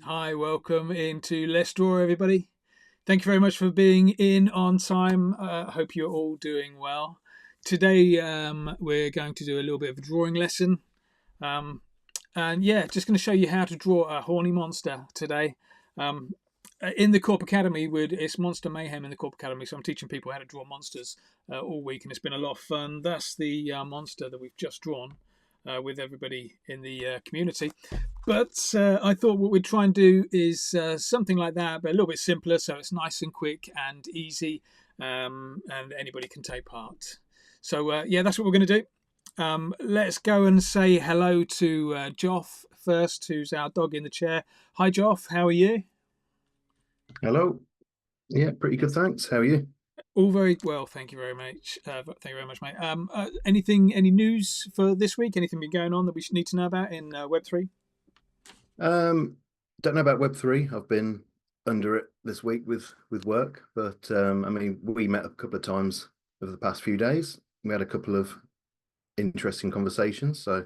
Hi, welcome into Let's Draw, everybody. Thank you very much for being in on time. I hope you're all doing well. Today, we're going to do a little bit of a drawing lesson. And yeah, just going to show you how to draw a horny monster today. In the Korp Academy, it's Monster Mayhem in the Korp Academy, so I'm teaching people how to draw monsters all week, and it's been a lot of fun. That's the monster that we've just drawn with everybody in the community. But I thought what we'd try and do is something like that, but a little bit simpler, so it's nice and quick and easy, and anybody can take part. So yeah, that's what we're going to do. Let's go and say hello to Joff first, who's our dog in the chair. Hi, Joff. How are you? Hello. Yeah, pretty good, thanks. How are you? All very well, thank you very much. Thank you very much, mate. Any news for this week? Anything been going on that we should need to know about in Web3? Um, don't know about Web3. I've been under it this week with work, but I mean, we met a couple of times over the past few days. We had a couple of interesting conversations, so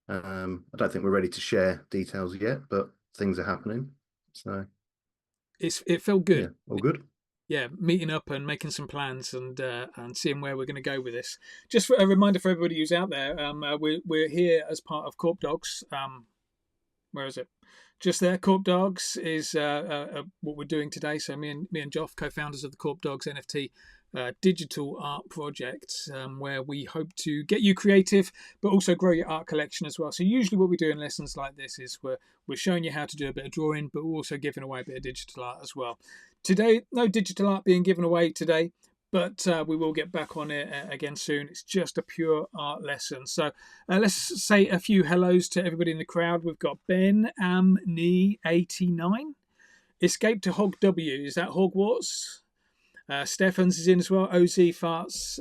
I don't think we're ready to share details yet, but things are happening. So It felt yeah, good. all good. Yeah, meeting up and making some plans and seeing where we're going to go with this. Just for a reminder for everybody who's out there, we're here as part of Corp Dogs. Where is it? Just there. Corp Dogs is what we're doing today. So me and Joff, co-founders of the Corp Dogs NFT digital art project, where we hope to get you creative, but also grow your art collection as well. So usually, what we do in lessons like this is we're showing you how to do a bit of drawing, but we're also giving away a bit of digital art as well. Today, no digital art being given away today, but we will get back on it again soon. It's just a pure art lesson. So let's say a few hellos to everybody in the crowd. We've got Ben Amney 89. Escape to Hog W. Is that Hogwarts? Stephens is in as well. OZ Farts,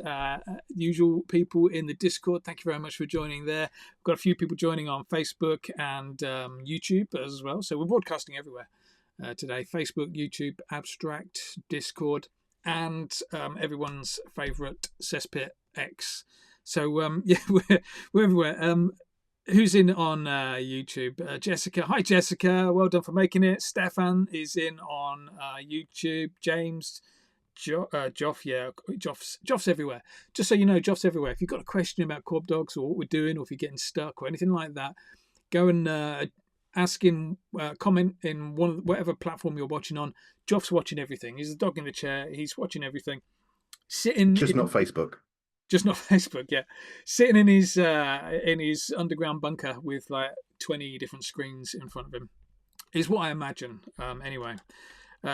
usual people in the Discord. Thank you very much for joining there. We've got a few people joining on Facebook and YouTube as well. So we're broadcasting everywhere today: Facebook, YouTube, Abstract, Discord, and everyone's favourite cesspit X. So yeah, we're everywhere. Who's in on YouTube? Jessica. Hi, Jessica. Well done for making it. Stefan is in on YouTube. James. Joff, yeah, Joff's everywhere. Just so you know, Joff's everywhere. If you've got a question about Corp Dogs or what we're doing, or if you're getting stuck or anything like that, go and ask him, comment in whatever platform you're watching on. Joff's watching everything. He's the dog in the chair. He's watching everything. Sitting Just not in, Facebook. just not Facebook, yeah. Sitting in his underground bunker with like 20 different screens in front of him is what I imagine. Anyway.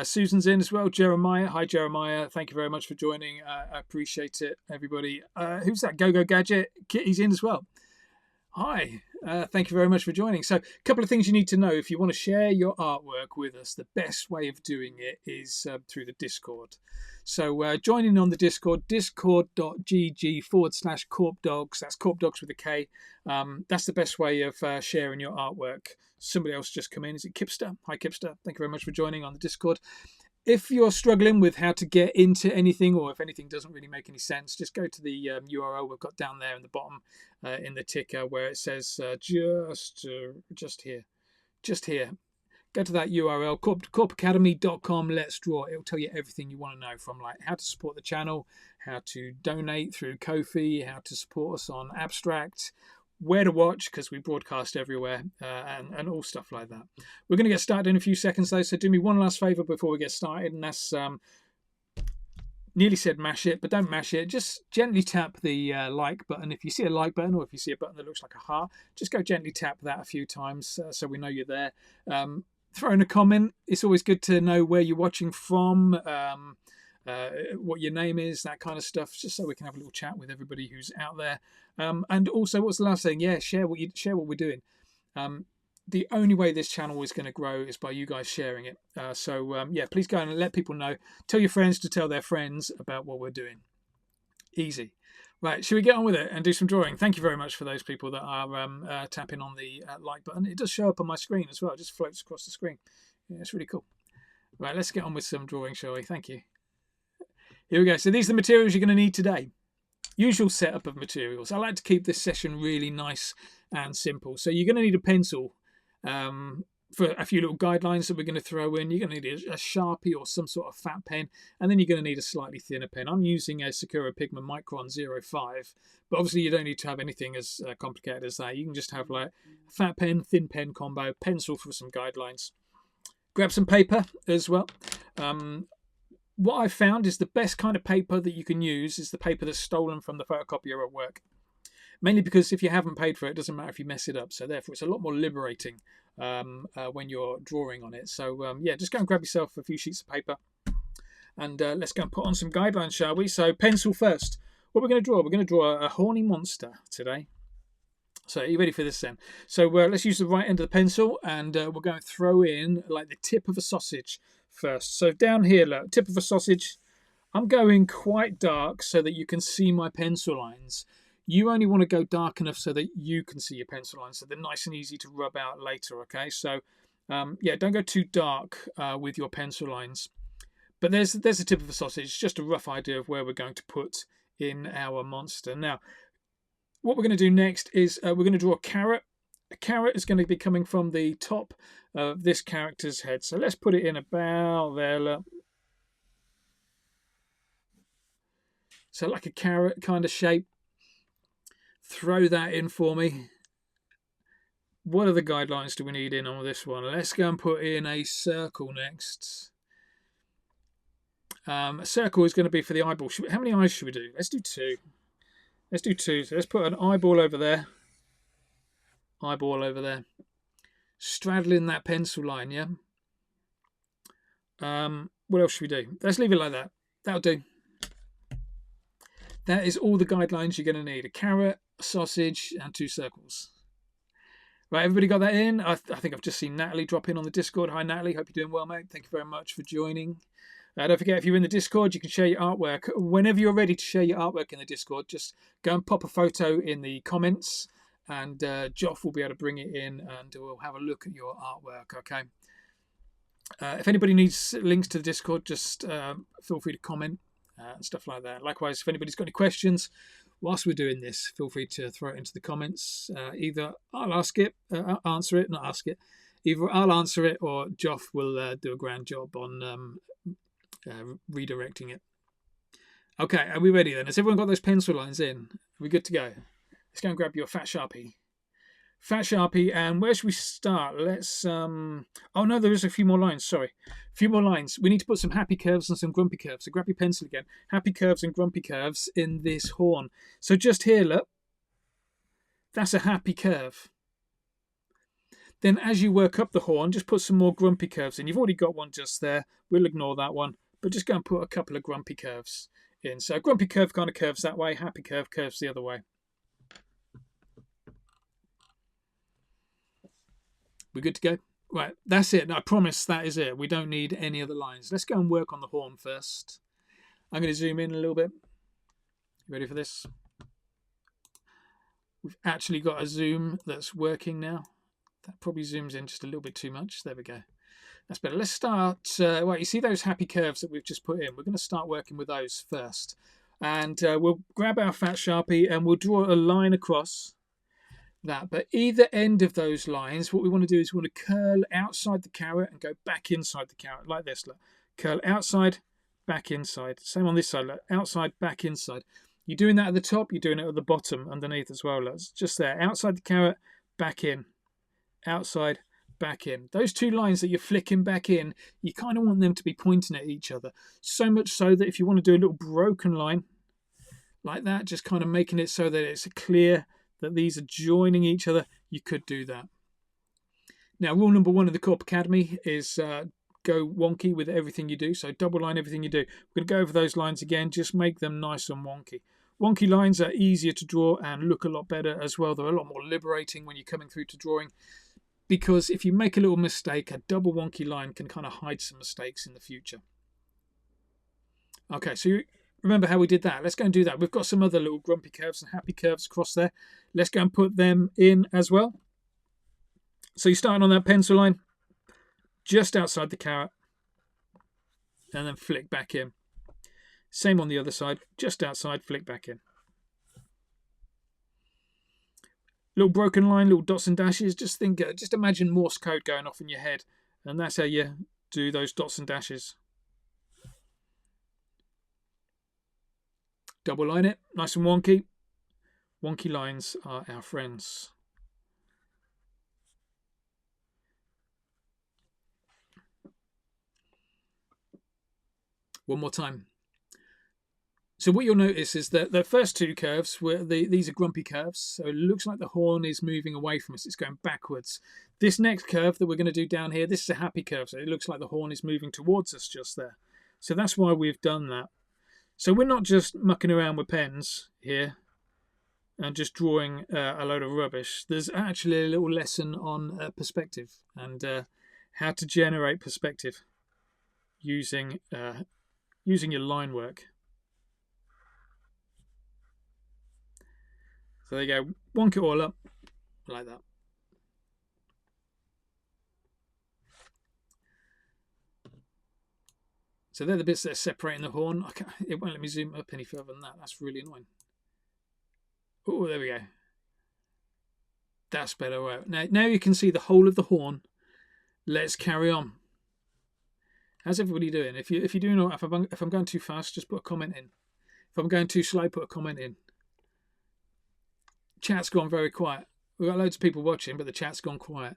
Susan's in as well. Jeremiah. Hi, Jeremiah. Thank you very much for joining. I appreciate it, everybody. Who's that? Go Gadget. Kitty's in as well. Hi. Thank you very much for joining. So, a couple of things you need to know. If you want to share your artwork with us, the best way of doing it is through the Discord. So, joining on the Discord, discord.gg/corpdogs. That's Corp Dogs with a K. That's the best way of sharing your artwork. Somebody else just come in. Is it Kipster? Hi, Kipster. Thank you very much for joining on the Discord. If you're struggling with how to get into anything, or if anything doesn't really make any sense, just go to the URL we've got down there in the bottom in the ticker where it says just here. Go to that URL, korpacademy.com. Let's draw. It'll tell you everything you want to know, from like how to support the channel, how to donate through Ko-fi, how to support us on Abstract, where to watch because we broadcast everywhere, and all stuff like that. We're going to get started in a few seconds though, so do me one last favor before we get started, and that's nearly said mash it, but don't mash it. Just gently tap the like button. If you see a like button, or if you see a button that looks like a heart, just go gently tap that a few times so we know you're there. Throw in a comment. It's always good to know where you're watching from, what your name is, that kind of stuff, just so we can have a little chat with everybody who's out there. And also, what's the last thing? Yeah, share what we're doing. The only way this channel is going to grow is by you guys sharing it. Yeah, please go and let people know. Tell your friends to tell their friends about what we're doing. Easy. Right, should we get on with it and do some drawing? Thank you very much for those people that are tapping on the like button. It does show up on my screen as well. It just floats across the screen. Yeah, it's really cool. Right, let's get on with some drawing, shall we? Thank you. Here we go. So these are the materials you're going to need today. Usual setup of materials. I like to keep this session really nice and simple. So you're going to need a pencil. for a few little guidelines that we're going to throw in. You're going to need a Sharpie or some sort of fat pen, and then you're going to need a slightly thinner pen. I'm using a Sakura Pigment Micron 05, but obviously you don't need to have anything as complicated as that. You can just have like a fat pen, thin pen combo, pencil for some guidelines. Grab some paper as well. What I've found is the best kind of paper that you can use is the paper that's stolen from the photocopier at work. Mainly because if you haven't paid for it, it doesn't matter if you mess it up. So therefore, it's a lot more liberating when you're drawing on it. So yeah, just go and grab yourself a few sheets of paper, and let's go and put on some guidelines, shall we? So pencil first. What we're going to draw? We're going to draw a horny monster today. So are you ready for this then? So let's use the right end of the pencil, and we're going to throw in like the tip of a sausage first. So down here, look, tip of a sausage. I'm going quite dark so that you can see my pencil lines. You only want to go dark enough so that you can see your pencil lines, so they're nice and easy to rub out later, okay? So, yeah, don't go too dark with your pencil lines. But there's the tip of a sausage, just a rough idea of where we're going to put in our monster. Now, what we're going to do next is we're going to draw a carrot. A carrot is going to be coming from the top of this character's head. So let's put it in about there, look. So like a carrot kind of shape. Throw that in for me. What other guidelines do we need in on this one? Let's go and put in a circle next. A circle is going to be for the eyeball. How many eyes should we do? Let's do 2. Let's do 2. So let's put an eyeball over there. Eyeball over there. Straddling that pencil line, yeah? What else should we do? Let's leave it like that. That'll do. That is all the guidelines you're going to need. A carrot, a sausage, and 2 circles. Right, everybody got that in? I think I've just seen Natalie drop in on the Discord. Hi, Natalie. Hope you're doing well, mate. Thank you very much for joining. Don't forget, if you're in the Discord, you can share your artwork. Whenever you're ready to share your artwork in the Discord, just go and pop a photo in the comments, and Joff will be able to bring it in, and we'll have a look at your artwork, okay? If anybody needs links to the Discord, just feel free to comment. And stuff like that. Likewise, if anybody's got any questions whilst we're doing this, feel free to throw it into the comments. Either I'll answer it, not ask it. Either I'll answer it, or Joff will do a grand job on redirecting it. Okay, are we ready then? Has everyone got those pencil lines in? Are we good to go? Let's go and grab your fat Sharpie. Fat Sharpie, and where should we start? Let's oh no, there is a few more lines, sorry. A few more lines. We need to put some happy curves and some grumpy curves. So grab your pencil again. Happy curves and grumpy curves in this horn. So just here, look. That's a happy curve. Then as you work up the horn, just put some more grumpy curves in. You've already got one just there. We'll ignore that one, but just go and put a couple of grumpy curves in. So a grumpy curve kind of curves that way. Happy curve curves the other way. We're good to go? Right, that's it. I promise that is it. We don't need any other lines. Let's go and work on the horn first. I'm going to zoom in a little bit. You ready for this? We've actually got a zoom that's working now. That probably zooms in just a little bit too much. There we go. That's better. Let's start. Well, you see those happy curves that we've just put in? We're going to start working with those first. And we'll grab our fat Sharpie and we'll draw a line across that, but either end of those lines, what we want to do is we want to curl outside the carrot and go back inside the carrot like this. Look, curl outside, back inside. Same on this side. Look, outside, back inside. You're doing that at the top. You're doing it at the bottom, underneath as well. Look, it's just there. Outside the carrot, back in. Outside, back in. Those 2 lines that you're flicking back in, you kind of want them to be pointing at each other. So much so that if you want to do a little broken line like that, just kind of making it so that it's clear that these are joining each other, you could do that. Now, rule number 1 of the Korp Academy is go wonky with everything you do. So double line everything you do. We're going to go over those lines again. Just make them nice and wonky. Wonky lines are easier to draw and look a lot better as well. They're a lot more liberating when you're coming through to drawing, because if you make a little mistake, a double wonky line can kind of hide some mistakes in the future. Okay, so remember how we did that? Let's go and do that. We've got some other little grumpy curves and happy curves across there. Let's go and put them in as well. So you're starting on that pencil line, just outside the carrot, and then flick back in. Same on the other side, just outside, flick back in. little broken line, little dots and dashes. Just imagine Morse code going off in your head, and that's how you do those dots and dashes. Double line it, nice and wonky. Wonky lines are our friends. One more time. So what you'll notice is that the first two curves, these are grumpy curves. So it looks like the horn is moving away from us. It's going backwards. This next curve that we're going to do down here, this is a happy curve. So it looks like the horn is moving towards us just there. So that's why we've done that. So we're not just mucking around with pens here and just drawing a load of rubbish. There's actually a little lesson on perspective and how to generate perspective using your line work. So there you go, wonk it all up like that. So they're the bits that are separating the horn. It won't let me zoom up any further than that. That's really annoying. Oh, there we go. That's better. Right. Now you can see the whole of the horn. Let's carry on. How's everybody doing? If you're doing all right, if I'm going too fast, just put a comment in. If I'm going too slow, put a comment in. Chat's gone very quiet. We've got loads of people watching, but the chat's gone quiet.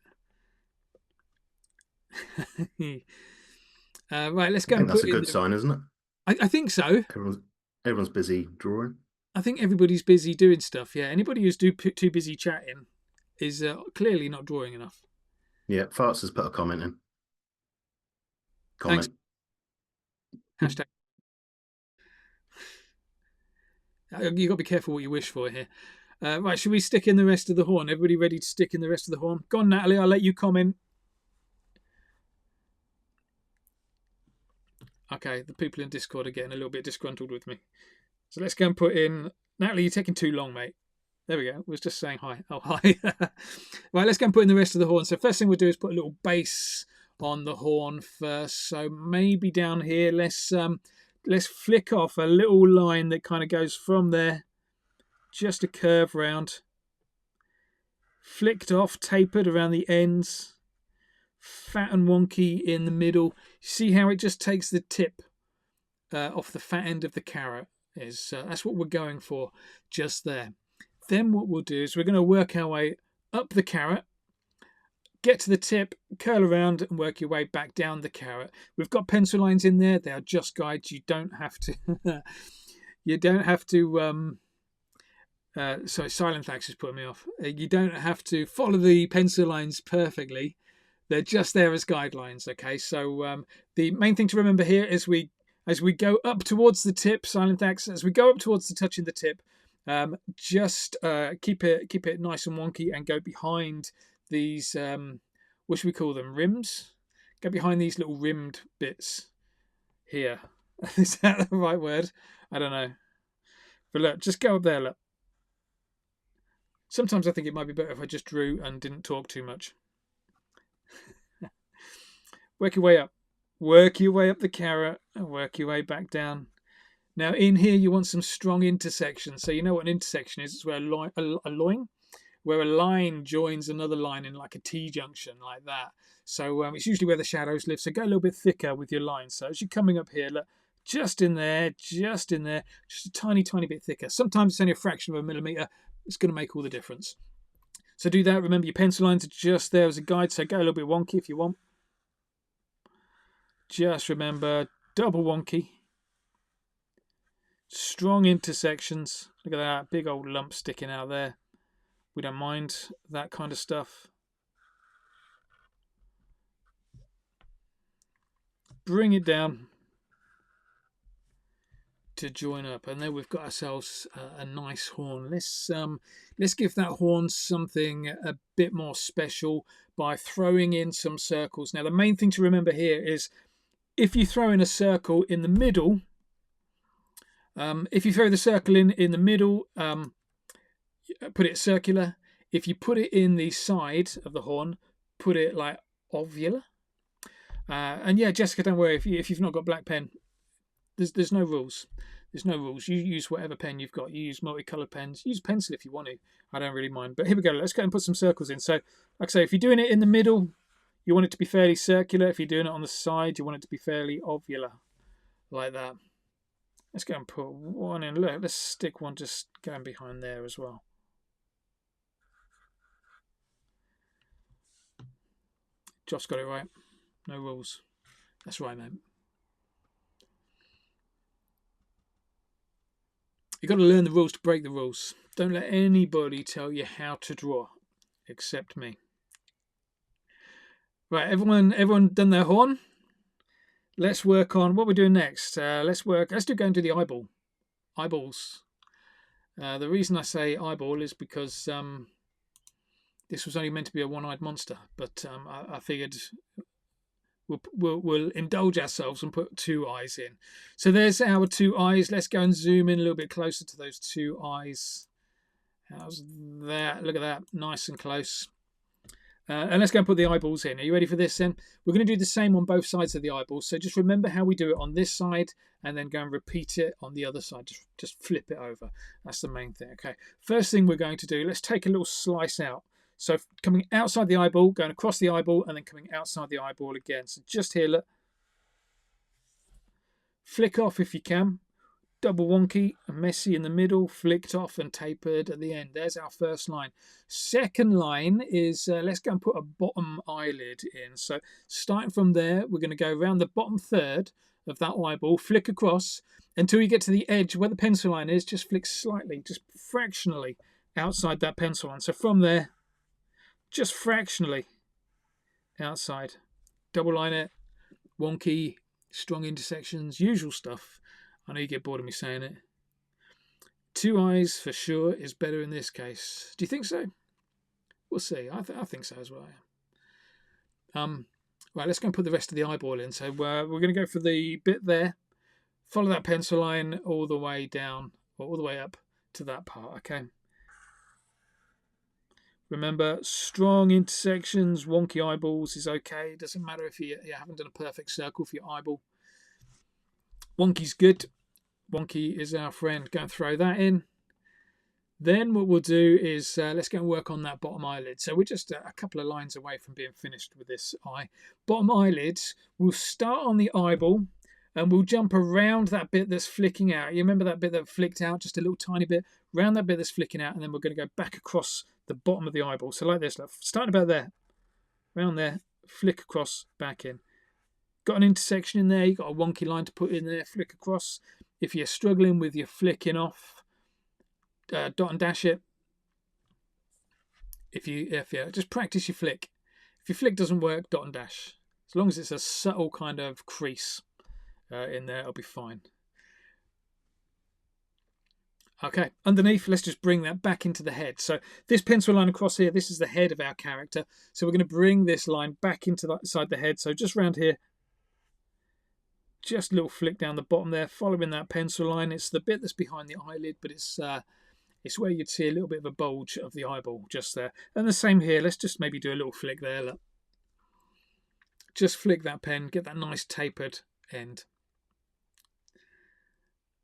Right, let's go. I think that's a good sign, isn't it? I think so. Everyone's busy drawing. I think everybody's busy doing stuff. Yeah, anybody who's too busy chatting is clearly not drawing enough. Yeah, Farts has put a comment in. Comment. Thanks. Hashtag. You got to be careful what you wish for here. Right, should we stick in the rest of the horn? Everybody ready to stick in the rest of the horn? Go on, Natalie, I'll let you comment. Okay, the people in Discord are getting a little bit disgruntled with me. So let's go and put in... Natalie, you're taking too long, mate. There we go. I was just saying hi. Oh, hi. Right, let's go and put in the rest of the horn. So first thing we'll do is put a little base on the horn first. So maybe down here, let's flick off a little line that kind of goes from there. Just a curve round. Flicked off, tapered around the ends. Fat and wonky in the middle. See how it just takes the tip off the fat end of the carrot? That's what we're going for just there. Then what we'll do is we're going to work our way up the carrot, get to the tip, curl around and work your way back down the carrot. We've got pencil lines in there. They are just guides. You don't have to sorry, silent thanks is putting me off. You don't have to follow the pencil lines perfectly. They're just there as guidelines. Okay, so the main thing to remember here is as we go up towards the tip, silent thanks, as we go up towards the touching the tip, just keep it nice and wonky and go behind these what should we call them, rims? Go behind these little rimmed bits here. Is that the right word? I don't know. But look, just go up there, look. Sometimes I think it might be better if I just drew and didn't talk too much. Work your way up. Work your way up the carrot and work your way back down. Now in here you want some strong intersections. So you know what an intersection is? It's where where a line joins another line in like a T-junction like that. So it's usually where the shadows live. So go a little bit thicker with your lines. So as you're coming up here, look, just in there, just a tiny bit thicker. Sometimes it's only a fraction of a millimeter. It's going to make all the difference. So do that. Remember your pencil lines are just there as a guide. So go a little bit wonky if you want. Just remember, double wonky. Strong intersections. Look at that big old lump sticking out there. We don't mind that kind of stuff. Bring it down to join up, and then we've got ourselves a nice horn. Let's give that horn something a bit more special by throwing in some circles. Now the main thing to remember here is if you throw in a circle in the middle, if you throw the circle in the middle, put it circular. If you put it in the side of the horn, put it like ovular. And yeah, Jessica, don't worry if you've not got black pen. There's no rules. There's no rules. You use whatever pen you've got. You use multicolored pens. Use pencil if you want to. I don't really mind. But here we go. Let's go and put some circles in. So, like I say, if you're doing it in the middle, you want it to be fairly circular. If you're doing it on the side, you want it to be fairly ovular, like that. Let's go and put one in. Look, let's stick one just going behind there as well. Josh got it right. No rules. That's right, mate. You've got to learn the rules to break the rules. Don't let anybody tell you how to draw, except me. Right, everyone done their horn? Let's work on what we're doing next. Let's do going to the eyeballs. The reason I say eyeball is because this was only meant to be a one-eyed monster, but I figured we'll indulge ourselves and put 2 eyes in. So there's our 2 eyes. Let's go and zoom in a little bit closer to those 2 eyes. How's that? Look at that, nice and close. And let's go and put the eyeballs in. Are you ready for this then? We're going to do the same on both sides of the eyeballs. So just remember how we do it on this side and then go and repeat it on the other side. Just flip it over. That's the main thing. Okay. First thing we're going to do, let's take a little slice out. So coming outside the eyeball, going across the eyeball, and then coming outside the eyeball again. So just here, look. Flick off if you can. Double wonky and messy in the middle, flicked off and tapered at the end. There's our first line. Second line is, let's go and put a bottom eyelid in. So starting from there, we're going to go around the bottom third of that eyeball, flick across until you get to the edge where the pencil line is. Just flick slightly, just fractionally outside that pencil line. So from there, just fractionally outside. Double line it, wonky, strong intersections, usual stuff. I know you get bored of me saying it. 2 eyes for sure is better in this case. Do you think so? We'll see. I think so as well. Right, let's go and put the rest of the eyeball in. So we're going to go for the bit there. Follow that pencil line all the way down, or all the way up to that part, okay? Remember, strong intersections, wonky eyeballs is okay. It doesn't matter if you haven't done a perfect circle for your eyeball. Wonky's good. Wonky is our friend. Go and throw that in. Then what we'll do is let's go and work on that bottom eyelid. So we're just a couple of lines away from being finished with this eye. Bottom eyelids, we'll start on the eyeball and we'll jump around that bit that's flicking out. You remember that bit that flicked out, just a little tiny bit, around that bit that's flicking out, and then we're going to go back across the bottom of the eyeball. So like this, starting about there, around there, flick across, back in. Got an intersection in there, you've got a wonky line to put in there, flick across. If you're struggling with your flicking off, dot and dash it. If you just practice your flick. If your flick doesn't work, dot and dash. As long as it's a subtle kind of crease in there, it'll be fine. Okay, underneath, let's just bring that back into the head. So this pencil line across here, this is the head of our character. So we're going to bring this line back into that side the head. So just around here, just a little flick down the bottom there, following that pencil line. It's the bit that's behind the eyelid, but it's where you'd see a little bit of a bulge of the eyeball just there. And the same here. Let's just maybe do a little flick there. Look. Just flick that pen, get that nice tapered end.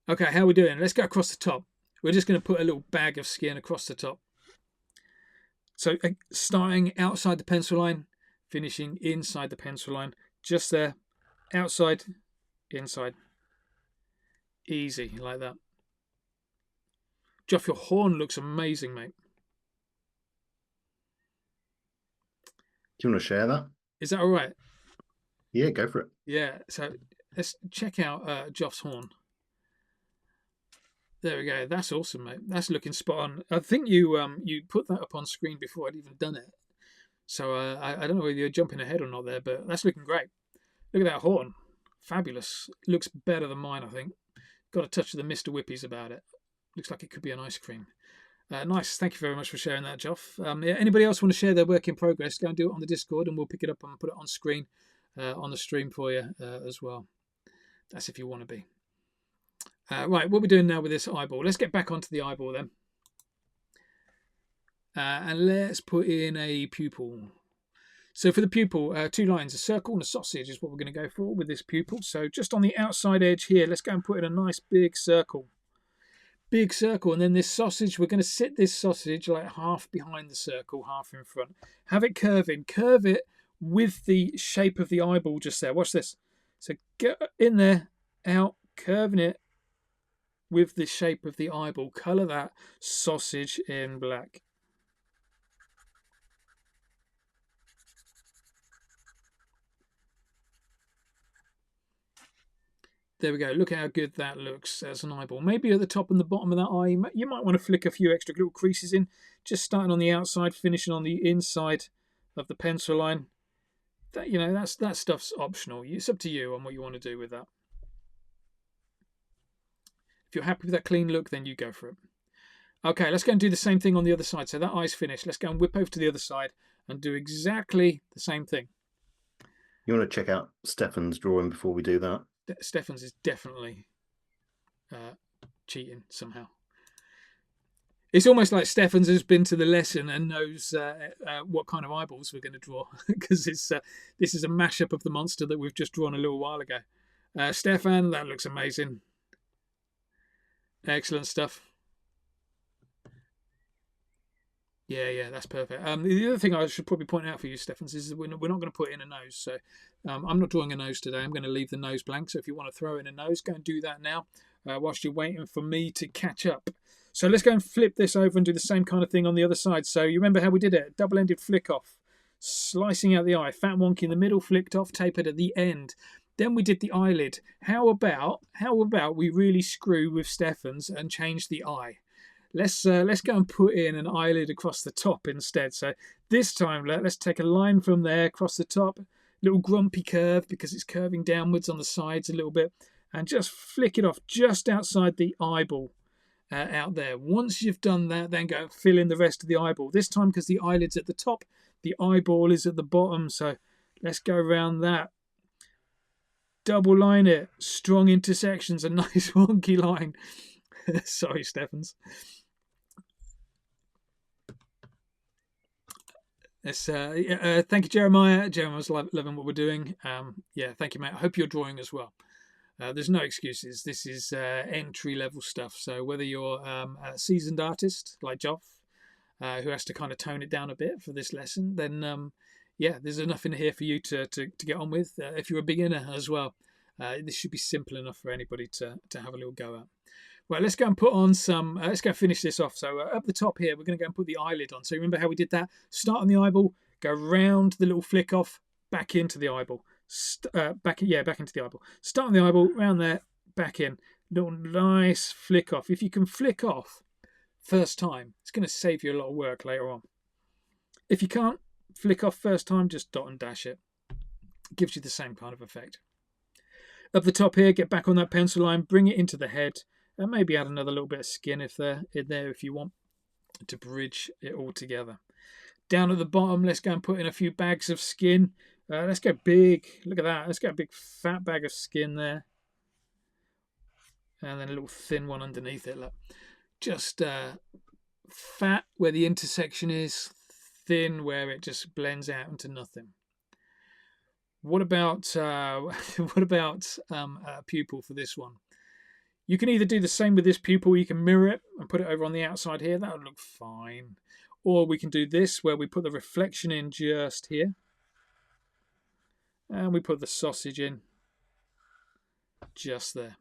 Okay, how are we doing? Let's go across the top. We're just going to put a little bag of skin across the top. So starting outside the pencil line, finishing inside the pencil line. Just there, outside, inside. Easy, like that. Geoff, your horn looks amazing, mate. Do you want to share that? Is that all right? Yeah, go for it. Yeah, so let's check out Geoff's horn. There we go. That's awesome, mate. That's looking spot on. I think you put that up on screen before I'd even done it. So I don't know whether you're jumping ahead or not there, but that's looking great. Look at that horn. Fabulous. Looks better than mine, I think. Got a touch of the Mr. Whippies about it. Looks like it could be an ice cream. Nice. Thank you very much for sharing that, Geoff. Yeah, anybody else want to share their work in progress, go and do it on the Discord and we'll pick it up and put it on screen on the stream for you as well. That's if you want to be. Right, what we're doing now with this eyeball. Let's get back onto the eyeball then. And let's put in a pupil. So for the pupil, 2 lines, a circle and a sausage is what we're going to go for with this pupil. So just on the outside edge here, let's go and put in a nice big circle. Big circle, and then this sausage, we're going to sit this sausage like half behind the circle, half in front. Have it curving. Curve it with the shape of the eyeball just there. Watch this. So get in there, out, curving it with the shape of the eyeball. Colour that sausage in black. There we go. Look at how good that looks as an eyeball. Maybe at the top and the bottom of that eye, you might want to flick a few extra little creases in. Just starting on the outside, finishing on the inside of the pencil line. That, you know, that stuff's optional. It's up to you on what you want to do with that. If you're happy with that clean look, then you go for it. Okay, let's go and do the same thing on the other side. So that eye's finished. Let's go and whip over to the other side and do exactly the same thing. You want to check out Stefan's drawing before we do that? Stefan's is definitely cheating somehow. It's almost like Stefan's has been to the lesson and knows what kind of eyeballs we're going to draw, because this is a mashup of the monster that we've just drawn a little while ago. Stefan, that looks amazing. Excellent stuff. Yeah, that's perfect. The other thing I should probably point out for you, Stephens, is that we're not going to put in a nose. So I'm not drawing a nose today. I'm going to leave the nose blank. So if you want to throw in a nose, go and do that now whilst you're waiting for me to catch up. So let's go and flip this over and do the same kind of thing on the other side. So you remember how we did it? Double-ended flick off, slicing out the eye, fat wonky in the middle, flicked off, tapered at the end. Then we did the eyelid. How about we really screw with Stephens and change the eye? Let's go and put in an eyelid across the top instead. So this time, let's take a line from there across the top, little grumpy curve because it's curving downwards on the sides a little bit, and just flick it off just outside the eyeball out there. Once you've done that, then go and fill in the rest of the eyeball. This time, because the eyelid's at the top, the eyeball is at the bottom. So let's go around that. Double line it, strong intersections, a nice wonky line. Sorry, Stephens. Thank you, Jeremiah. Jeremiah's loving what we're doing. Yeah, thank you, mate. I hope you're drawing as well. There's no excuses. This is entry-level stuff. So whether you're a seasoned artist like Joff, who has to kind of tone it down a bit for this lesson, then yeah, there's enough in here for you to get on with. If you're a beginner as well, this should be simple enough for anybody to have a little go at. Right, let's go and put on some, let's go finish this off. So up the top here, we're going to go and put the eyelid on. So remember how we did that? Start on the eyeball, go round the little flick off, back into the eyeball. Back into the eyeball. Start on the eyeball, round there, back in. Little nice flick off. If you can flick off first time, it's going to save you a lot of work later on. If you can't flick off first time, just dot and dash it. It gives you the same kind of effect. Up the top here, get back on that pencil line, bring it into the head. And maybe add another little bit of skin if you want to bridge it all together. Down at the bottom, let's go and put in a few bags of skin. Let's go big. Look at that. Let's get a big fat bag of skin there. And then a little thin one underneath it. Look. Just fat where the intersection is, thin where it just blends out into nothing. What about a pupil for this one? You can either do the same with this pupil, you can mirror it and put it over on the outside here, that would look fine. Or we can do this, where we put the reflection in just here. And we put the sausage in just there.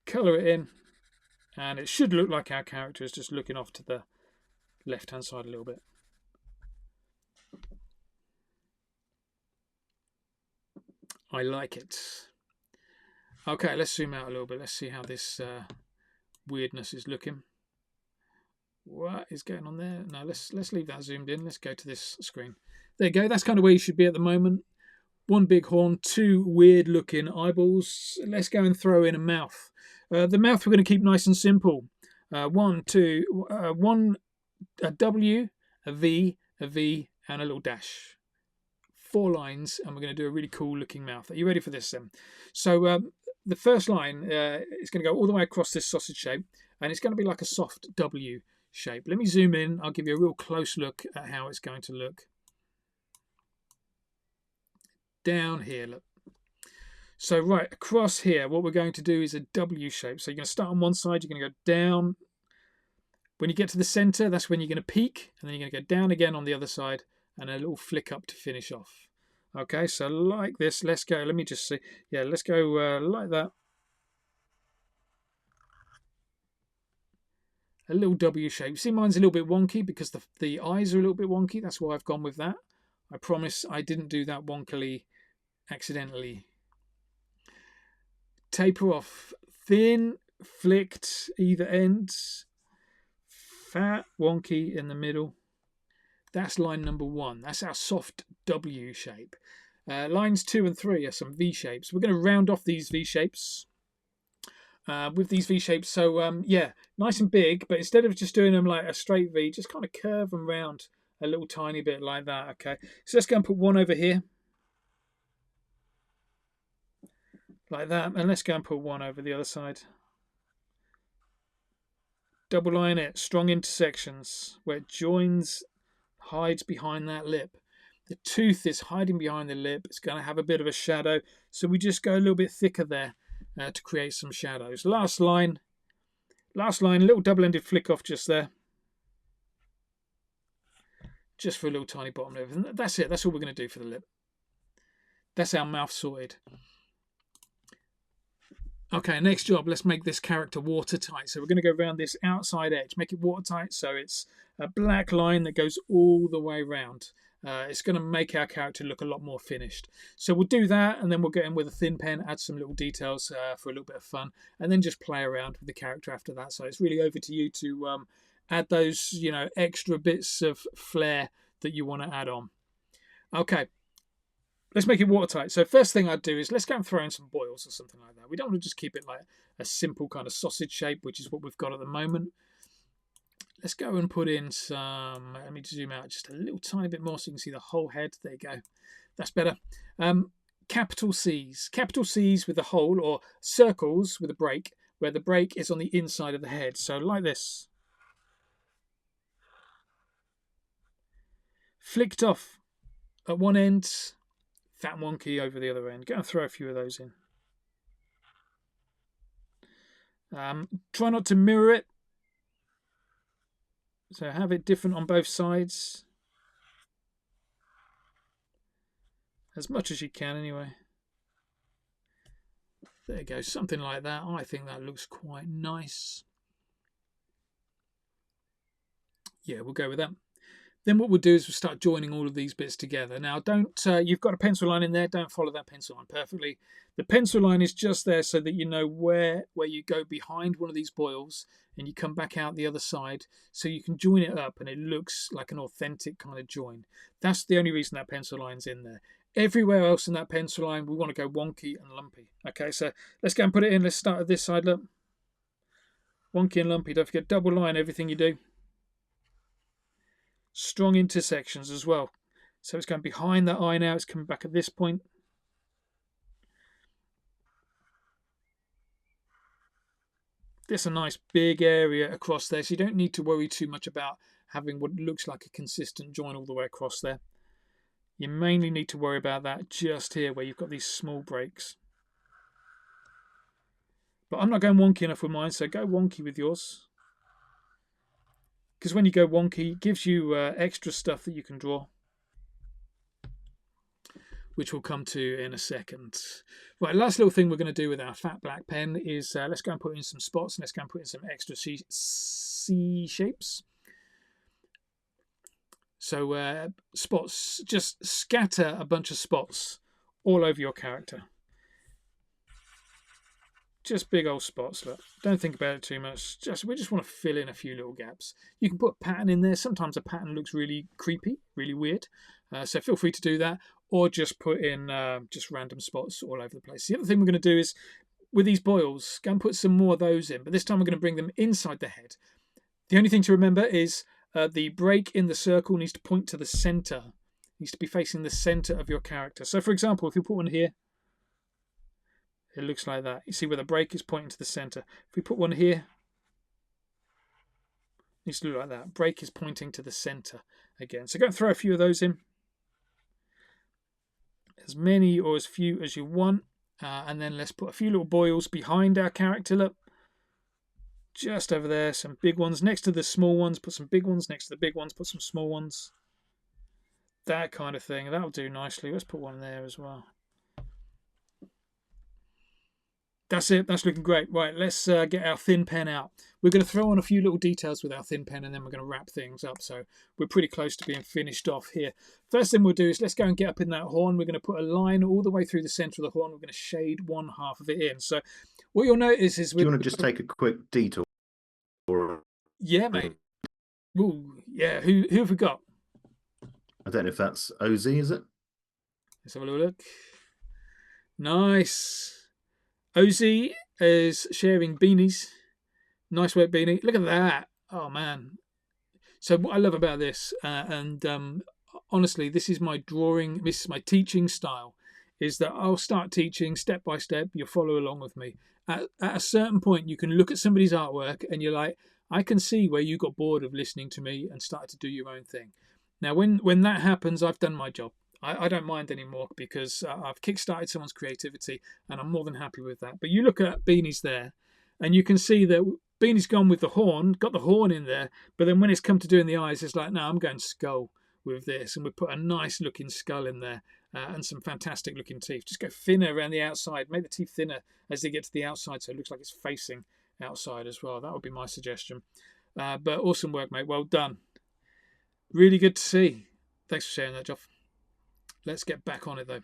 Colour it in, and it should look like our character is just looking off to the left-hand side a little bit. I like it. Okay, let's zoom out a little bit. Let's see how this weirdness is looking. What is going on there? No, let's leave that zoomed in. Let's go to this screen. There you go. That's kind of where you should be at the moment. One big horn, two weird-looking eyeballs. Let's go and throw in a mouth. The mouth we're going to keep nice and simple. A W, a V, and a little dash. 4 lines, and we're going to do a really cool-looking mouth. Are you ready for this then? So the first line is going to go all the way across this sausage shape, and it's going to be like a soft W shape. Let me zoom in. I'll give you a real close look at how it's going to look. down here, look. So right across here, what we're going to do is a W shape. So you're going to start on one side, you're going to go down. When you get to the center, that's when you're going to peak, and then you're going to go down again on the other side, and a little flick up to finish off. Okay, so like this, let's go. Let me just see. Yeah, let's go like that. A little W shape. See, mine's a little bit wonky because the eyes are a little bit wonky. That's why I've gone with that. I promise I didn't do that wonkily accidentally. Taper off. Thin, flicked either ends. Fat, wonky in the middle. That's line number 1. That's our soft W shape. Lines 2 and 3 are some V shapes. We're going to round off these V shapes with these V shapes. So yeah, nice and big, but instead of just doing them like a straight V, just kind of curve them round a little tiny bit like that. Okay, so let's go and put one over here like that, and let's go and put one over the other side. Double line it, strong intersections where it joins, hides behind that lip. The tooth is hiding behind the lip. It's going to have a bit of a shadow, so we just go a little bit thicker there to create some shadows. Last line, little double-ended flick off just there, just for a little tiny bottom lip. And that's it. That's all we're going to do for the lip. That's our mouth sorted. Okay, next job, let's make this character watertight. So we're going to go around this outside edge, make it watertight so it's a black line that goes all the way around. It's going to make our character look a lot more finished. So we'll do that, and then we'll get in with a thin pen, add some little details for a little bit of fun, and then just play around with the character after that. So it's really over to you to add those, extra bits of flair that you want to add on. Okay. Let's make it watertight. So first thing I'd do is let's go and throw in some boils or something like that. We don't want to just keep it like a simple kind of sausage shape, which is what we've got at the moment. Let's go and put in some, let me zoom out just a little tiny bit more so you can see the whole head. There you go. That's better. Capital C's. Capital C's with a hole, or circles with a break, where the break is on the inside of the head. So like this. Flicked off at one end. Fat wonky over the other end. Go and throw a few of those in. Try not to mirror it. So have it different on both sides. As much as you can anyway. There you go, something like that. I think that looks quite nice. Yeah, we'll go with that. Then what we'll do is we'll start joining all of these bits together. Now, don't you've got a pencil line in there. Don't follow that pencil line perfectly. The pencil line is just there so that you know where you go behind one of these boils and you come back out the other side, so you can join it up and it looks like an authentic kind of join. That's the only reason that pencil line's in there. Everywhere else in that pencil line, we want to go wonky and lumpy. Okay, so let's go and put it in. Let's start at this side. Look, wonky and lumpy. Don't forget, double line everything you do. Strong intersections as well. So it's going behind that eye now. It's coming back at this point. There's a nice big area across there, so you don't need to worry too much about having what looks like a consistent join all the way across there. You mainly need to worry about that just here where you've got these small breaks. But I'm not going wonky enough with mine, so go wonky with yours. Because when you go wonky, it gives you extra stuff that you can draw, which we'll come to in a second. Right, last little thing we're going to do with our fat black pen is let's go and put in some spots, and let's go and put in some extra C shapes. So spots, just scatter a bunch of spots all over your character. Just big old spots. Look, don't think about it too much. We just want to fill in a few little gaps. You can put a pattern in there. Sometimes a pattern looks really creepy, really weird. So feel free to do that, or just put in just random spots all over the place. The other thing we're going to do is with these boils, go and put some more of those in. But this time we're going to bring them inside the head. The only thing to remember is the break in the circle needs to point to the center. It needs to be facing the center of your character. So for example, if you put one here, it looks like that. You see where the break is pointing to the center. If we put one here, it needs to look like that. Break is pointing to the center again. So go and throw a few of those in. as many or as few as you want. And then let's put a few little boils behind our character. Look, just over there, some big ones next to the small ones. Put some big ones next to the big ones. Put some small ones. That kind of thing. That'll do nicely. Let's put one there as well. That's it. That's looking great. Right, let's get our thin pen out. We're going to throw on a few little details with our thin pen, and then we're going to wrap things up. So we're pretty close to being finished off here. First thing we'll do is let's go and get up in that horn. We're going to put a line all the way through the centre of the horn. We're going to shade one half of it in. So what you'll notice is... Do you want to just take a quick detour? Yeah, mate. Ooh, yeah. Who have we got? I don't know if that's OZ, is it? Let's have a little look. Nice. OZ is sharing beanies. Nice work, beanie. Look at that. Oh, man. So what I love about this, honestly, this is my drawing, this is my teaching style, is that I'll start teaching step by step. You'll follow along with me. At a certain point, you can look at somebody's artwork and you're like, I can see where you got bored of listening to me and started to do your own thing. Now, when that happens, I've done my job. I don't mind anymore because I've kickstarted someone's creativity and I'm more than happy with that. But you look at Beanie's there and you can see that Beanie's gone with the horn, got the horn in there, but then when it's come to doing the eyes, it's like, no, I'm going skull with this. And we put a nice looking skull in there and some fantastic looking teeth. Just go thinner around the outside, make the teeth thinner as they get to the outside so it looks like it's facing outside as well. That would be my suggestion. But awesome work, mate. Well done. Really good to see. Thanks for sharing that, Joff. Let's get back on it, though.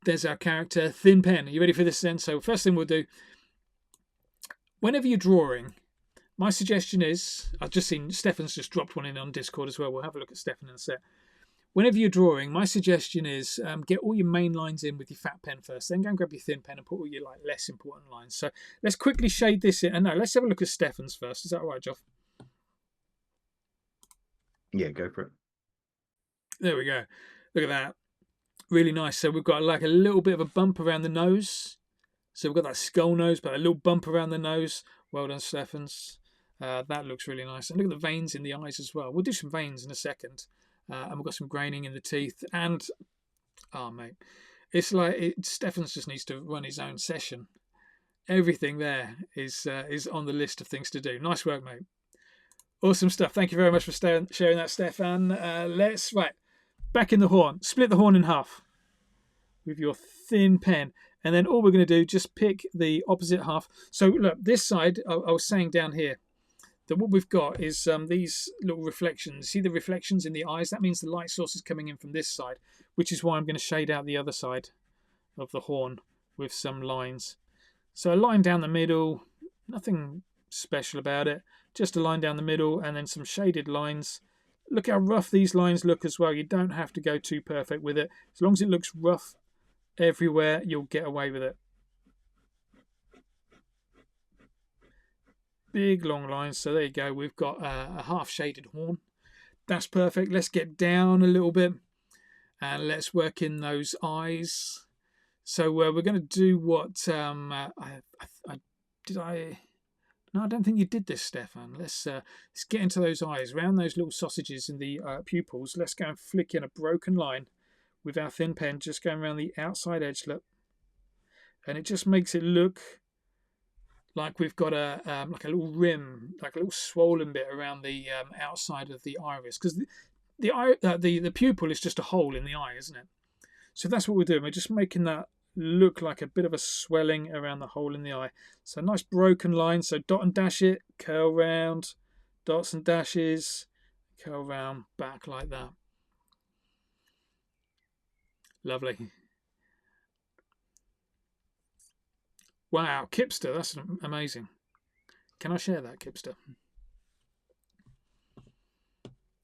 There's our character, Thin Pen. Are you ready for this then? So first thing we'll do, whenever you're drawing, my suggestion is, I've just seen Stefan's just dropped one in on Discord as well. We'll have a look at Stefan in a sec. Whenever you're drawing, my suggestion is get all your main lines in with your fat pen first. Then go and grab your thin pen and put all your less important lines. So let's quickly shade this in. And no, let's have a look at Stefan's first. Is that all right, Joff? Yeah, go for it. There we go. Look at that. Really nice. So we've got like a little bit of a bump around the nose. So we've got that skull nose, but a little bump around the nose. Well done, Stefan's. That looks really nice. And look at the veins in the eyes as well. We'll do some veins in a second. And we've got some graining in the teeth. And, oh, mate, it's like Stefan's just needs to run his own session. Everything there is on the list of things to do. Nice work, mate. Awesome stuff. Thank you very much for sharing that, Stefan. Right, back in the horn. Split the horn in half with your thin pen. And then all we're going to do, just pick the opposite half. So look, this side, I was saying down here, that what we've got is these little reflections. See the reflections in the eyes? That means the light source is coming in from this side, which is why I'm going to shade out the other side of the horn with some lines. So a line down the middle, nothing special about it, just a line down the middle and then some shaded lines. Look how rough these lines look as well. You don't have to go too perfect with it. As long as it looks rough everywhere, you'll get away with it. Big long lines. So there you go. We've got a half shaded horn. That's perfect. Let's get down a little bit and let's work in those eyes. So we're going to do what No, I don't think you did this, Stefan. Let's get into those eyes, around those little sausages in the pupils. Let's go and flick in a broken line with our thin pen, just going around the outside edge, look, and it just makes it look like we've got like a little rim, like a little swollen bit around the outside of the iris, because the pupil is just a hole in the eye, isn't it? So that's what we're doing. We're just making that look like a bit of a swelling around the hole in the eye. So nice broken line. So dot and dash it, curl round, dots and dashes, curl round, back like that. Lovely. Wow, Kipster, that's amazing. Can I share that, Kipster?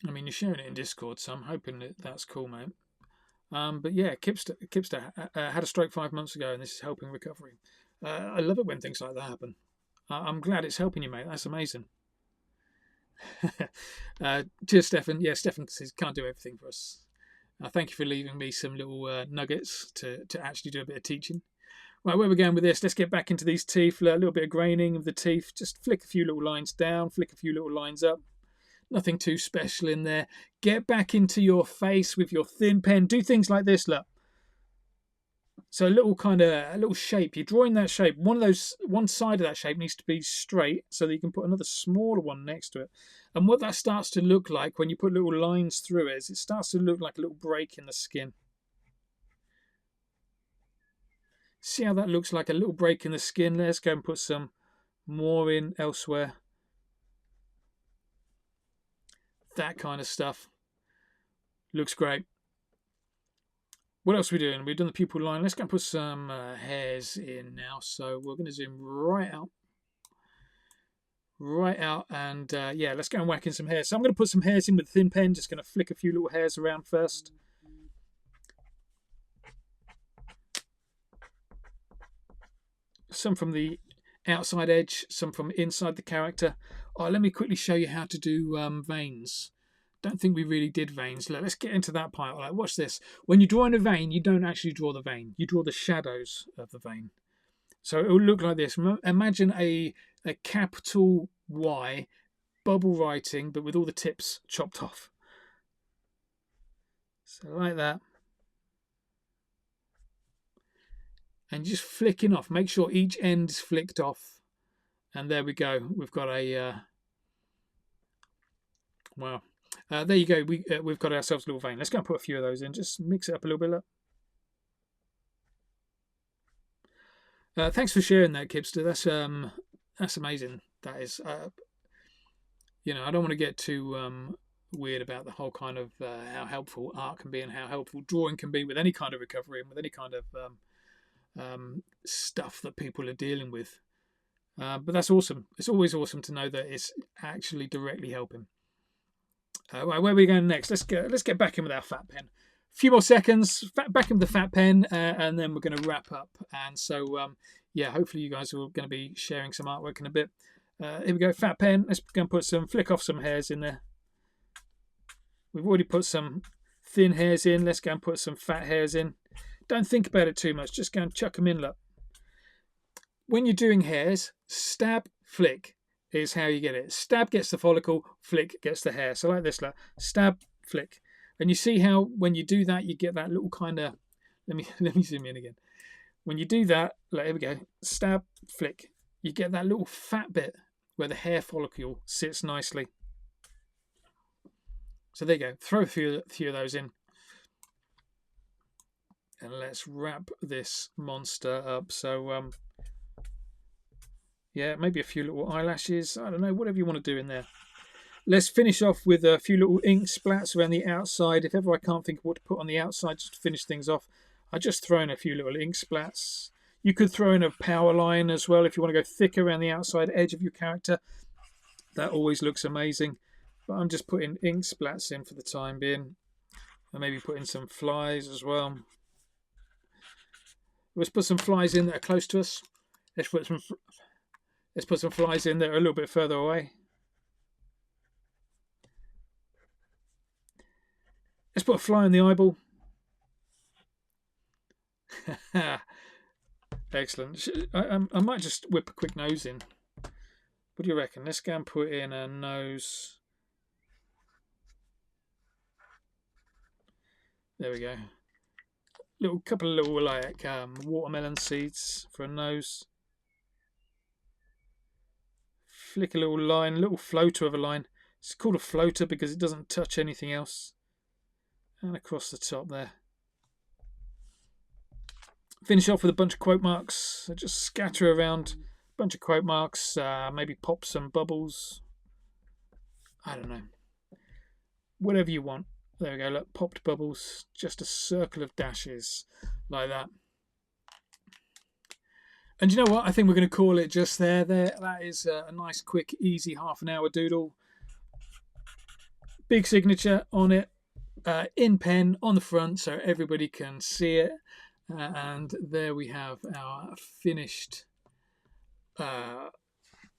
I mean, you're sharing it in Discord, so I'm hoping that's cool, mate. But yeah, Kipster had a stroke 5 months ago, and this is helping recovery. I love it when things like that happen. I'm glad it's helping you, mate. That's amazing. Cheers, Stefan. Yeah, Stefan says can't do everything for us. Thank you for leaving me some little nuggets to actually do a bit of teaching. Right, where we're going with this, let's get back into these teeth. A little bit of graining of the teeth. Just flick a few little lines down, flick a few little lines up. Nothing too special in there. Get back into your face with your thin pen. Do things like this, look. So a little shape. You're drawing that shape. One side of that shape needs to be straight so that you can put another smaller one next to it. And what that starts to look like when you put little lines through it is it starts to look like a little break in the skin. See how that looks like a little break in the skin? Let's go and put some more in elsewhere. That kind of stuff. Looks great. What else are we doing? We've done the pupil line. Let's go and put some hairs in now. So we're going to zoom right out. Right out. And yeah, let's go and whack in some hairs. So I'm going to put some hairs in with a thin pen. Just going to flick a few little hairs around first. Some from the outside edge, some from inside the character. Oh, let me quickly show you how to do veins. Don't think we really did veins. Let's get into that part. Like, watch this. When you're drawing a vein, you don't actually draw the vein. You draw the shadows of the vein. So it will look like this. Imagine a capital Y bubble writing, but with all the tips chopped off. So like that. And just flicking off. Make sure each end is flicked off. And there we go. We've got a... wow. There you go. We've got ourselves a little vein. Let's go and put a few of those in. Just mix it up a little bit. Look. Thanks for sharing that, Kipster. That's amazing. That is, you know, I don't want to get too weird about the whole kind of how helpful art can be and how helpful drawing can be with any kind of recovery and with any kind of stuff that people are dealing with. But that's awesome. It's always awesome to know that it's actually directly helping. Where are we going next? Let's get back in with our fat pen. A few more seconds, back in with the fat pen, and then we're going to wrap up. And so, yeah, hopefully you guys are going to be sharing some artwork in a bit. Here we go, fat pen. Let's go and flick off some hairs in there. We've already put some thin hairs in. Let's go and put some fat hairs in. Don't think about it too much. Just go and chuck them in. Look. When you're doing hairs, stab, flick is how you get it. Stab gets the follicle, flick gets the hair. So like this, like stab, flick. And you see how when you do that, you get that little kind of, let me zoom in again. When you do that, like, here we go, stab, flick, you get that little fat bit where the hair follicle sits nicely. So there you go, throw a few of those in. And let's wrap this monster up. So, yeah, maybe a few little eyelashes. I don't know, whatever you want to do in there. Let's finish off with a few little ink splats around the outside. If ever I can't think of what to put on the outside just to finish things off, I just throw in a few little ink splats. You could throw in a power line as well if you want to go thick around the outside edge of your character. That always looks amazing. But I'm just putting ink splats in for the time being. And maybe put in some flies as well. Let's put some flies in that are close to us. Let's put some flies in that are a little bit further away. Let's put a fly in the eyeball. Excellent. I might just whip a quick nose in. What do you reckon? Let's go and put in a nose. There we go. Couple of little like watermelon seeds for a nose. Flick a little line, little floater of a line. It's called a floater because it doesn't touch anything else. And across the top there. Finish off with a bunch of quote marks. So just scatter around a bunch of quote marks. Maybe pop some bubbles. I don't know. Whatever you want. There we go. Look, popped bubbles. Just a circle of dashes like that. And you know what? I think we're going to call it just there. That is a nice, quick, easy half-an-hour doodle. Big signature on it. In pen on the front so everybody can see it. And there we have our finished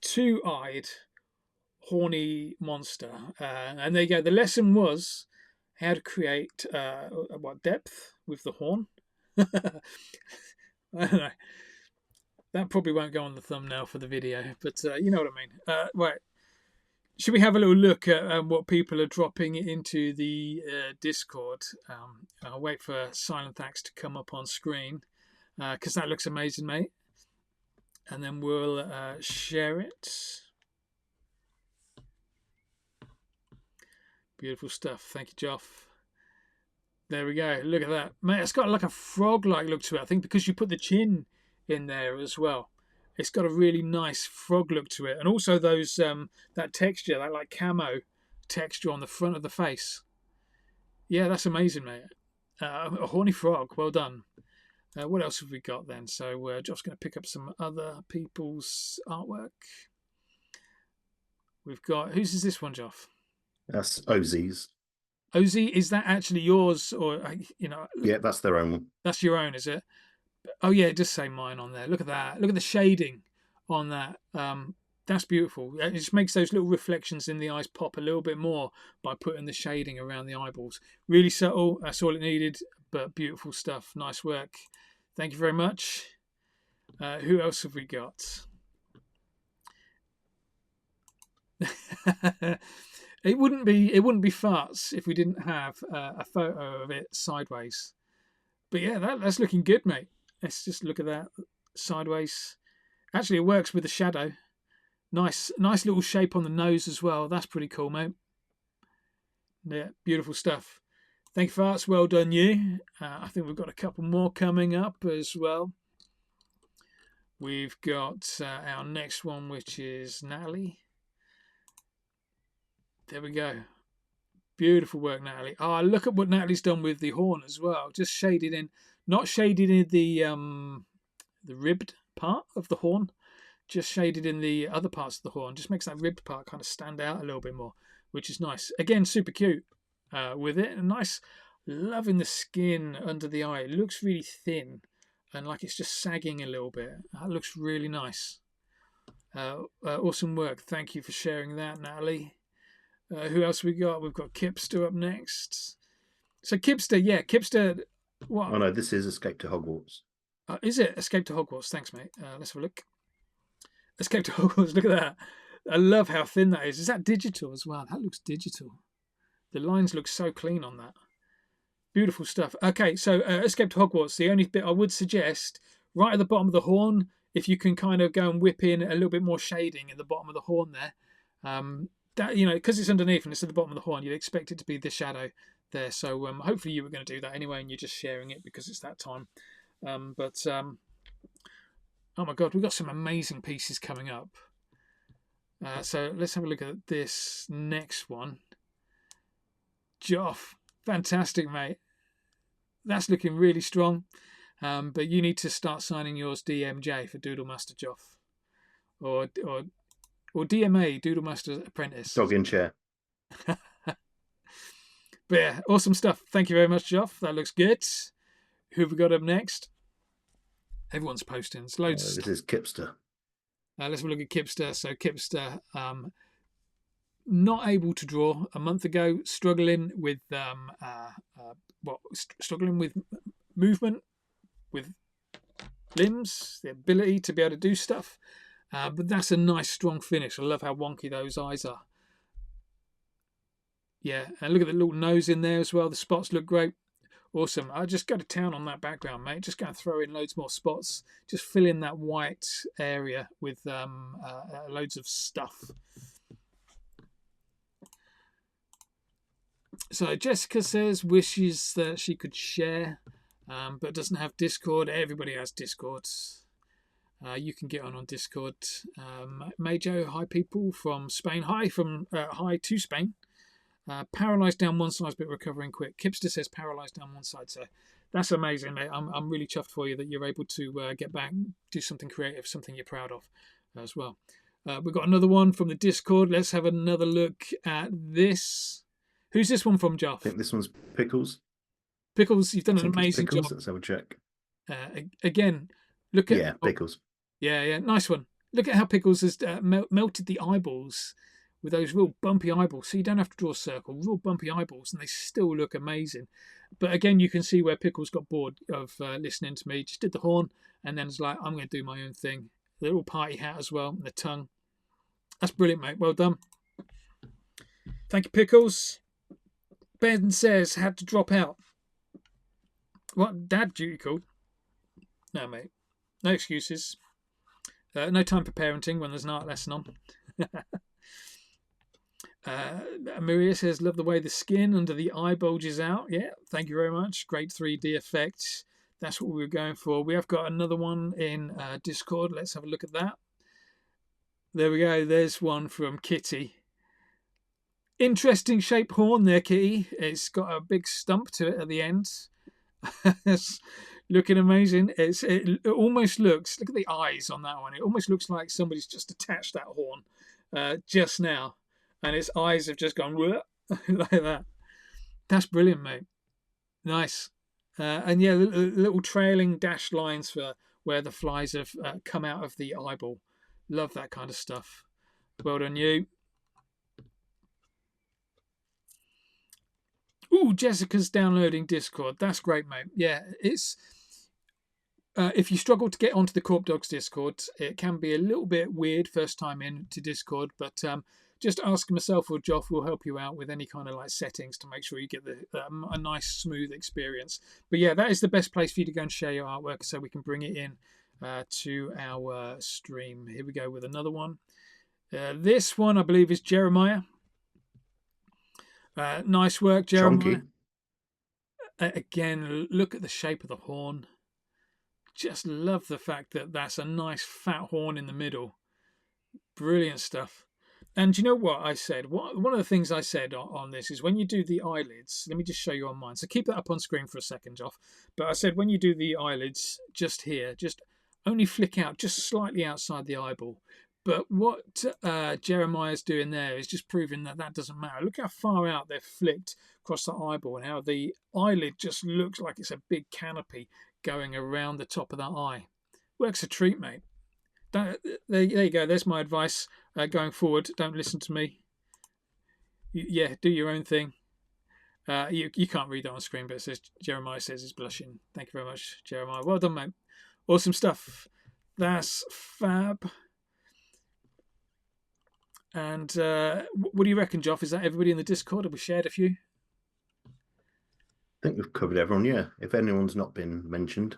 two-eyed horny monster. And there you go. The lesson was how to create depth with the horn. I don't know. That probably won't go on the thumbnail for the video, but you know what I mean. Right. Should we have a little look at what people are dropping into the Discord? I'll wait for Silent Thanks to come up on screen. because that looks amazing, mate. And then we'll share it. Beautiful stuff. Thank you, Joff. There we go. Look at that, mate. It's got like a frog-like look to it. I think because you put the chin in there as well. It's got a really nice frog look to it, and also those that texture, that like camo texture on the front of the face. Yeah, that's amazing, mate. A horny frog. Well done. What else have we got then? So we're just going to pick up some other people's artwork. We've got, whose is this one, Joff? That's Ozzy's. Ozzy, is that actually yours, or Yeah, that's their own one. That's your own, is it? Oh yeah, it does say mine on there. Look at that. Look at the shading on that. That's beautiful. It just makes those little reflections in the eyes pop a little bit more by putting the shading around the eyeballs. Really subtle. That's all it needed, but beautiful stuff. Nice work. Thank you very much. Who else have we got? It wouldn't be farts if we didn't have a photo of it sideways. But yeah, that's looking good, mate. Let's just look at that sideways. Actually, it works with the shadow. Nice little shape on the nose as well. That's pretty cool, mate. Yeah, beautiful stuff. Thank you, farts. Well done, you. I think we've got a couple more coming up as well. We've got our next one, which is Natalie. There we go. Beautiful work, Natalie. Oh, look at what Natalie's done with the horn as well. Just shaded in, not shaded in the ribbed part of the horn, just shaded in the other parts of the horn. Just makes that ribbed part kind of stand out a little bit more, which is nice. Again, super cute with it. And nice, loving the skin under the eye. It looks really thin and like it's just sagging a little bit. That looks really nice. Awesome work. Thank you for sharing that, Natalie. Who else we got? We've got Kipster up next. So Kipster. What? Oh no, this is Escape to Hogwarts. Is it Escape to Hogwarts? Thanks, mate. Let's have a look. Escape to Hogwarts. Look at that. I love how thin that is. Is that digital as well? That looks digital. The lines look so clean on that. Beautiful stuff. Okay, so Escape to Hogwarts. The only bit I would suggest, right at the bottom of the horn, if you can kind of go and whip in a little bit more shading at the bottom of the horn there. That, because it's underneath and it's at the bottom of the horn, you'd expect it to be the shadow there. So hopefully you were going to do that anyway, and you're just sharing it because it's that time. Oh my God, we've got some amazing pieces coming up. So let's have a look at this next one. Joff, fantastic, mate. That's looking really strong. But you need to start signing yours DMJ for Doodle Master Joff, or DMA, Doodle Master Apprentice. Dog in chair. But yeah, awesome stuff. Thank you very much, Joff. That looks good. Who have we got up next? Everyone's posting. It's loads. This is Kipster. Let's have a look at Kipster. So Kipster, not able to draw a month ago, struggling with struggling with movement, with limbs, the ability to be able to do stuff. But that's a nice strong finish. I love how wonky those eyes are. Yeah, and look at the little nose in there as well. The spots look great. Awesome. I just go to town on that background, mate. Just going to throw in loads more spots. Just fill in that white area with loads of stuff. So Jessica says wishes that she could share, but doesn't have Discord. Everybody has Discords. You can get on Discord. Majo, hi people from Spain. Hi to Spain. Paralysed down one side but recovering quick. Kipster says paralysed down one side. So that's amazing, mate. I'm really chuffed for you that you're able to get back, do something creative, something you're proud of as well. We've got another one from the Discord. Let's have another look at this. Who's this one from, Joff? I think this one's Pickles. Pickles, you've done an amazing job. Let's have a check. Again, look at Pickles. Yeah, nice one. Look at how Pickles has melted the eyeballs with those real bumpy eyeballs. So you don't have to draw a circle, real bumpy eyeballs, and they still look amazing. But again, you can see where Pickles got bored of listening to me. Just did the horn, and then it's like, I'm going to do my own thing. The little party hat as well, and the tongue. That's brilliant, mate. Well done. Thank you, Pickles. Ben says, had to drop out. What? Dad duty called? No, mate. No excuses. No time for parenting when there's an art lesson on. Maria says, love the way the skin under the eye bulges out. Yeah, thank you very much. Great 3D effect. That's what we were going for. We have got another one in Discord. Let's have a look at that. There we go. There's one from Kitty. Interesting shaped horn there, Kitty. It's got a big stump to it at the end. It's looking amazing. It almost looks, look at the eyes on that one. It almost looks like somebody's just attached that horn just now. And its eyes have just gone like that. That's brilliant, mate. Nice. And yeah, little trailing dashed lines for where the flies have come out of the eyeball. Love that kind of stuff. Well done, you. Ooh, Jessica's downloading Discord. That's great, mate. Yeah, it's... if you struggle to get onto the Korp Dogs Discord, it can be a little bit weird first time into Discord, but just ask myself or Joff will help you out with any kind of like settings to make sure you get a nice smooth experience. But yeah, that is the best place for you to go and share your artwork so we can bring it in to our stream. Here we go with another one. This one I believe is Jeremiah. Nice work, Jeremiah. Again, look at the shape of the horn. Just love the fact that that's a nice fat horn in the middle. Brilliant stuff. And you know what I said? One of the things I said on this is when you do the eyelids, let me just show you on mine. So keep that up on screen for a second, Joff. But I said when you do the eyelids, just here, just only flick out just slightly outside the eyeball. But what Jeremiah's doing there is just proving that that doesn't matter. Look how far out they've flicked across the eyeball and how the eyelid just looks like it's a big canopy going around the top of that eye. Works a treat, mate. There you go. There's my advice going forward. Don't listen to me. Yeah, do your own thing. You can't read that on screen, but it says Jeremiah says he's blushing. Thank you very much, Jeremiah. Well done, mate. Awesome stuff. That's fab. And what do you reckon, Joff? Is that everybody in the Discord? Have we shared a few? I think we've covered everyone, yeah. If anyone's not been mentioned,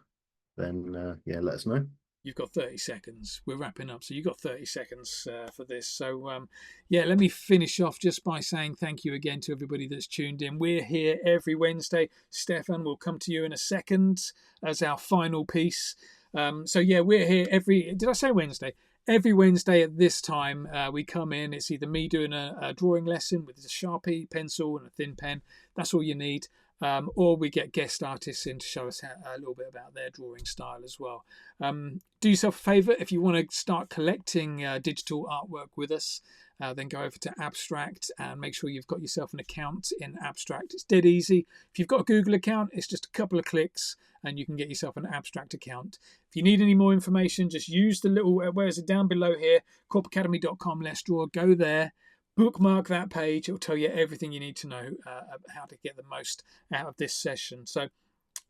then yeah, let us know. You've got 30 seconds. We're wrapping up, so you've got 30 seconds for this. So, yeah, let me finish off just by saying thank you again to everybody that's tuned in. We're here every Wednesday. Stefan will come to you in a second as our final piece. So, yeah, we're here did I say Wednesday? Every Wednesday at this time, we come in. It's either me doing a drawing lesson with a Sharpie, pencil and a thin pen. That's all you need. Or we get guest artists in to show us a little bit about their drawing style as well. Do yourself a favour, if you want to start collecting digital artwork with us, then go over to Abstract and make sure you've got yourself an account in Abstract. It's dead easy. If you've got a Google account, it's just a couple of clicks and you can get yourself an Abstract account. If you need any more information, just use the little, where is it, down below here, korpacademy.com, let's draw, go there. Bookmark that page. It will tell you everything you need to know how to get the most out of this session. So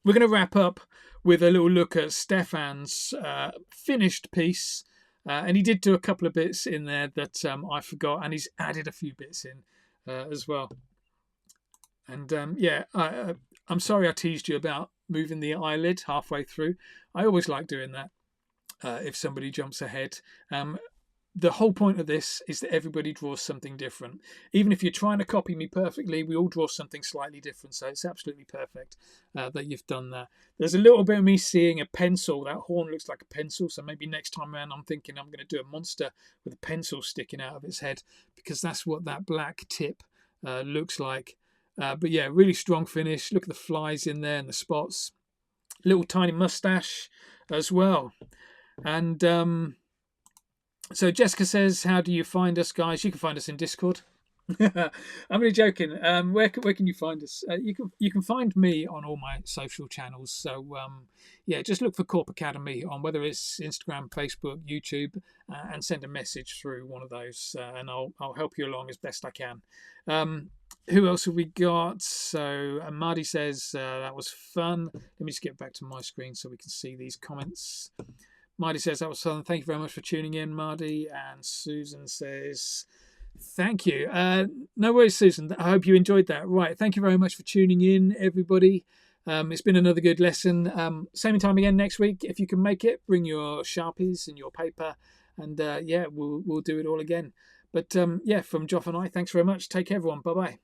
we're going to wrap up with a little look at Stefan's finished piece. And he did do a couple of bits in there that I forgot. And he's added a few bits in as well. And yeah, I'm sorry I teased you about moving the eyelid halfway through. I always like doing that if somebody jumps ahead. The whole point of this is that everybody draws something different. Even if you're trying to copy me perfectly, we all draw something slightly different. So it's absolutely perfect that you've done that. There's a little bit of me seeing a pencil. That horn looks like a pencil. So maybe next time around, I'm thinking I'm going to do a monster with a pencil sticking out of its head, because that's what that black tip looks like. But yeah, really strong finish. Look at the flies in there and the spots. Little tiny mustache as well. And so Jessica says, how do you find us, guys? You can find us in Discord. I'm only joking. Where can you find us? You can find me on all my social channels. So yeah, just look for Korp Academy on whether it's Instagram, Facebook, YouTube, and send a message through one of those, and I'll help you along as best I can. Who else have we got? So Marty says that was fun. Let me just get back to my screen so we can see these comments. Marty says that was fun. Thank you very much for tuning in, Marty. And Susan says, thank you. No worries, Susan. I hope you enjoyed that. Right. Thank you very much for tuning in, everybody. It's been another good lesson. Same time again next week. If you can make it, bring your Sharpies and your paper, and yeah, we'll do it all again. But yeah, from Joff and I, thanks very much. Take care, everyone. Bye bye.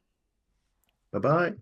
Bye bye.